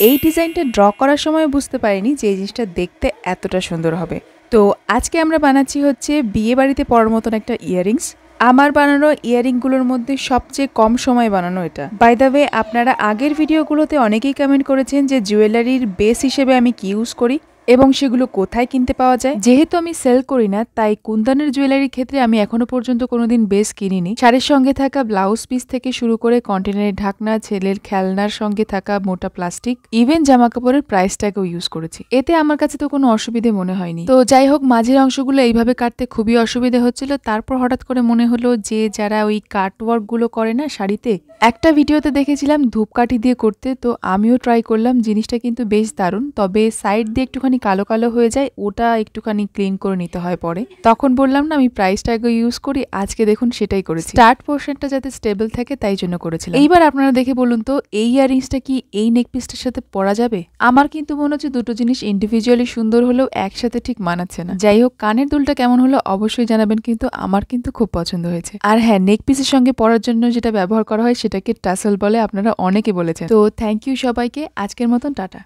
এই ডিজাইনটা ড্র করার সময় বুঝতে পারিনি যে এই জিনিসটা দেখতে এতটা সুন্দর হবে। তো আজকে আমরা বানাচ্ছি হচ্ছে বিয়ে বাড়িতে পরার মতন একটা ইয়াররিংস। আমার বানানো ইয়াররিংগুলোর মধ্যে সবচেয়ে কম সময় বানানো এটা। বাই দ্য ওয়ে, আপনারা আগের ভিডিওগুলোতে অনেকেই কমেন্ট করেছেন যে জুয়েলারির বেস হিসেবে আমি কি ইউজ করি এবং সেগুলো কোথায় কিনতে পাওয়া যায়। যেহেতু আমি সেল করি না, তাই কুন্দনের জুয়েলারির ক্ষেত্রে আমি এখনো পর্যন্ত কোনোদিন বেস কিনিনি। শাড়ির সঙ্গে থাকা ব্লাউজ পিস থেকে শুরু করে কন্টেনারের ঢাকনা, ছেলের খেলনার সঙ্গে থাকা মোটা প্লাস্টিক, ইভেন জামা কাপড়ের প্রাইস ট্যাগও ইউজ করেছি। এতে আমার কাছে তো কোনো অসুবিধে মনে হয়নি। তো যাই হোক, মাঝের অংশগুলো এইভাবে কাটতে খুবই অসুবিধা হচ্ছিল। তারপর হঠাৎ করে মনে হলো যে যারা ওই কাটওয়ার্ক গুলো করে না শাড়িতে, একটা ভিডিওতে দেখেছিলাম ধূপকাঠি দিয়ে করতে, তো আমিও ট্রাই করলাম। জিনিসটা কিন্তু বেশ দারুণ, তবে সাইড দিয়ে একটুখানি কালো কালো হয়ে যায়, ওটা একটুখানি ক্লিন করে নিতে হয় পরে। তখন বললাম না আমি প্রাইস ট্যাগও ইউজ করি, আজকে দেখুন সেটাই করেছি। স্টার্ট পোর্শনটা যাতে স্টেবল থাকে তাই জন্য করেছিলাম। এইবার আপনারা দেখে বলুন তো এই ইয়াররিংসটা কি এই নেক পিসটার সাথে পরা যাবে? আমার কিন্তু মনে হচ্ছে দুটো জিনিস ইন্ডিভিজুয়ালি সুন্দর হলেও একসাথে ঠিক মানাচ্ছে না। যাই হোক, কানের দুলটা কেমন হলো অবশ্যই জানাবেন, কিন্তু আমার কিন্তু খুব পছন্দ হয়েছে। আর হ্যাঁ, নেক পিসের সঙ্গে পরার জন্য যেটা ব্যবহার করা হয় সেটাকে টাসেল বলে, আপনারা অনেকে বলেছেন। তো থ্যাংক ইউ সবাইকে, আজকের মতন টাটা।